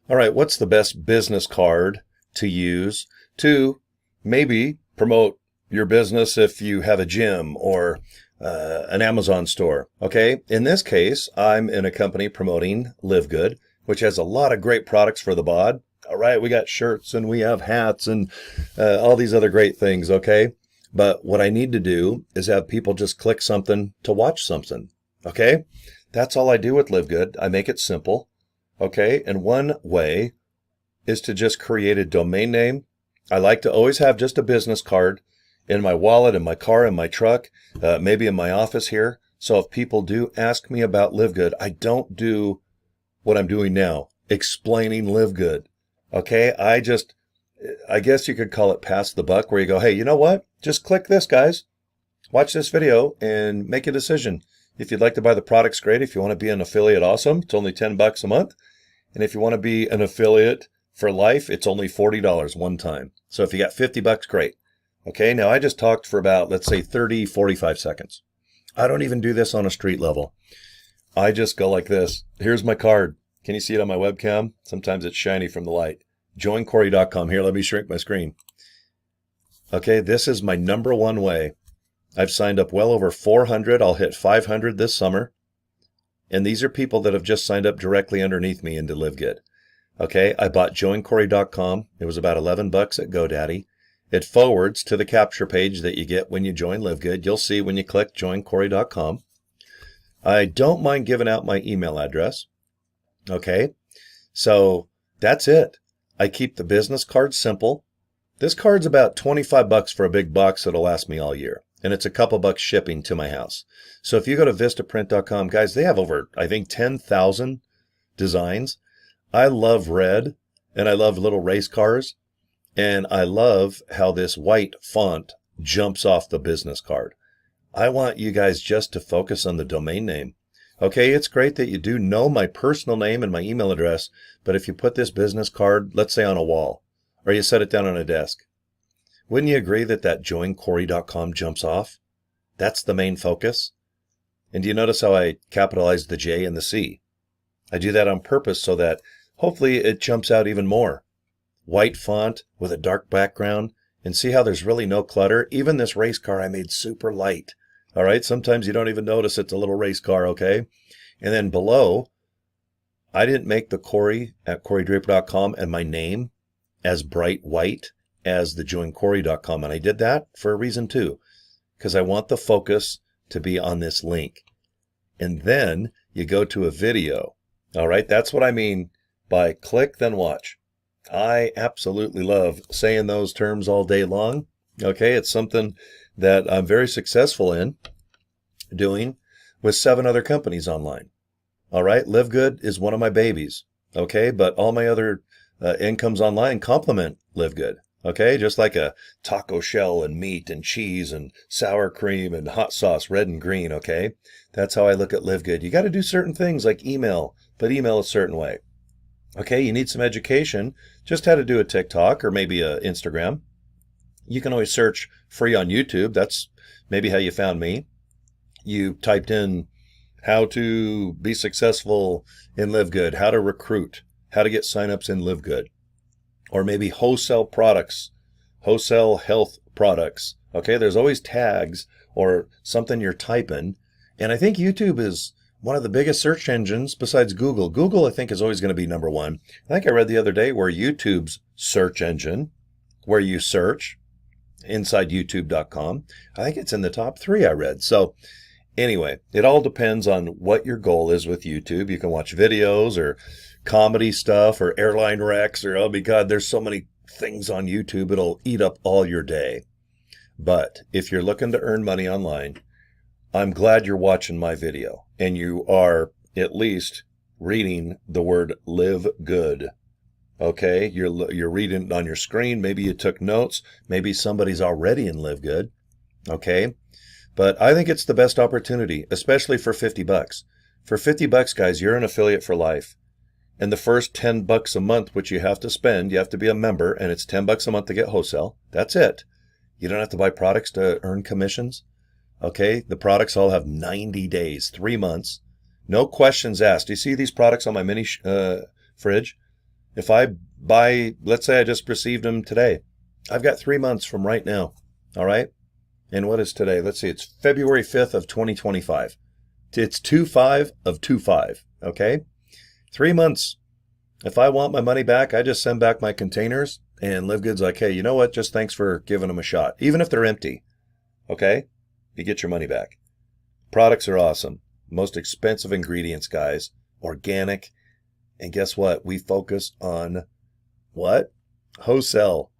All right, what's the best business card to use to maybe promote your business if you have a gym or an Amazon store? Okay, in this case, I'm in a company promoting LiveGood, which has a lot of great products for the bod. All right, we got shirts and we have hats and all these other great things, okay? But what I need to do is have people just click something to watch something, okay? That's all I do with LiveGood. I make it simple. Okay, and one way is to just create a domain name. I like to always have just a business card in my wallet, in my car, in my truck, maybe in my office here. So if people do ask me about LiveGood, I don't do what I'm doing now, explaining LiveGood. Okay, I guess you could call it pass the buck, where you go, hey, you know what? Just click this, guys. Watch this video and make a decision. If you'd like to buy the products, great. If you want to be an affiliate, awesome. It's only $10 a month. And if you want to be an affiliate for life, it's only $40 one time. So if you got $50, great. Okay, now I just talked for about, let's say 30, 45 seconds. I don't even do this on a street level. I just go like this. Here's my card. Can you see it on my webcam? Sometimes it's shiny from the light. Joincory.com. Here, let me shrink my screen. Okay, this is my number one way. I've signed up well over 400. I'll hit 500 this summer. And these are people that have just signed up directly underneath me into LiveGood. Okay, I bought joincory.com. It was about $11 at GoDaddy. It forwards to the capture page that you get when you join LiveGood. You'll see when you click joincory.com. I don't mind giving out my email address. Okay, so that's it. I keep the business card simple. This card's about $25 for a big box that'll last me all year. And it's a couple bucks shipping to my house. So if you go to vistaprint.com, guys, they have over, I think, 10,000 designs. I love red, and I love little race cars, and I love how this white font jumps off the business card. I want you guys just to focus on the domain name. Okay, it's great that you do know my personal name and my email address, but if you put this business card, let's say on a wall, or you set it down on a desk, wouldn't you agree that joincory.com jumps off? That's the main focus. And do you notice how I capitalized the J and the C? I do that on purpose so that hopefully it jumps out even more. White font with a dark background, and see how there's really no clutter? Even this race car I made super light. All right, sometimes you don't even notice it's a little race car, okay? And then below, I didn't make the Cory at CoryDraper.com and my name as bright white as the joincory.com. And I did that for a reason too, because I want the focus to be on this link. And then you go to a video. All right, that's what I mean by click, then watch. I absolutely love saying those terms all day long. Okay, it's something that I'm very successful in doing with 7 other companies online. All right, LiveGood is one of my babies. Okay, but all my other incomes online complement LiveGood. Okay, just like a taco shell and meat and cheese and sour cream and hot sauce, red and green, okay? That's how I look at LiveGood. You got to do certain things like email, but email a certain way. Okay, you need some education, just how to do a TikTok or maybe a Instagram. You can always search free on YouTube. That's maybe how you found me. You typed in how to be successful in LiveGood, how to recruit, how to get signups in LiveGood. Or maybe wholesale products, wholesale health products. Okay, there's always tags or something you're typing. And I think YouTube is one of the biggest search engines besides Google. Google, I think, is always going to be number one. I think I read the other day where YouTube's search engine, where you search inside youtube.com, I think it's in the top 3 I read. So anyway, it all depends on what your goal is with YouTube. You can watch videos or comedy stuff or airline wrecks or, oh my God, there's so many things on YouTube. It'll eat up all your day. But if you're looking to earn money online, I'm glad you're watching my video and you are at least reading the word live good. Okay, you're reading it on your screen. Maybe you took notes. Maybe somebody's already in Live Good. Okay, but I think it's the best opportunity, especially for $50. For $50, guys, you're an affiliate for life. And the first $10 a month, which you have to spend, you have to be a member, and it's $10 a month to get wholesale. That's it. You don't have to buy products to earn commissions. Okay, the products all have 90 days, 3 months. No questions asked. You see these products on my mini fridge? If I buy, let's say I just received them today, I've got 3 months from right now. All right. And what is today? Let's see. It's February 5th of 2025. It's 2/5 of 2/5. Okay. 3 months. If I want my money back, I just send back my containers, and LiveGood's like, hey, you know what? Just thanks for giving them a shot. Even if they're empty. Okay. You get your money back. Products are awesome. Most expensive ingredients, guys. Organic. And guess what? We focus on what? Wholesale.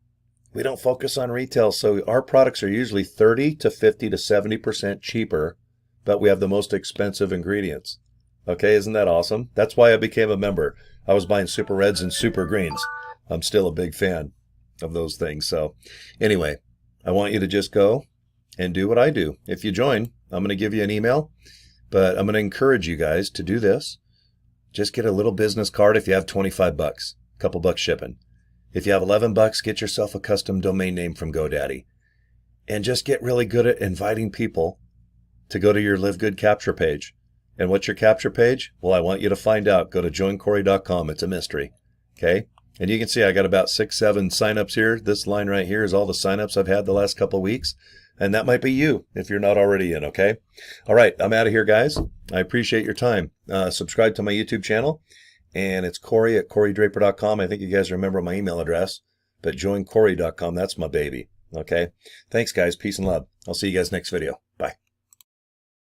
We don't focus on retail. So our products are usually 30 to 50 to 70% cheaper, but we have the most expensive ingredients. Okay, isn't that awesome? That's why I became a member. I was buying Super Reds and Super Greens. I'm still a big fan of those things. So anyway, I want you to just go and do what I do. If you join, I'm going to give you an email, but I'm going to encourage you guys to do this. Just get a little business card if you have 25 bucks, a couple bucks shipping. If you have 11 bucks, get yourself a custom domain name from GoDaddy. And just get really good at inviting people to go to your LiveGood capture page. And what's your capture page? Well, I want you to find out. Go to joincory.com. It's a mystery. Okay? And you can see I got about 6, 7 signups here. This line right here is all the signups I've had the last couple of weeks. And that might be you if you're not already in, okay? All right, I'm out of here, guys. I appreciate your time. Subscribe to my YouTube channel. And it's Cory at CoryDraper.com. I think you guys remember my email address. But joincory.com, that's my baby. Okay? Thanks, guys. Peace and love. I'll see you guys next video.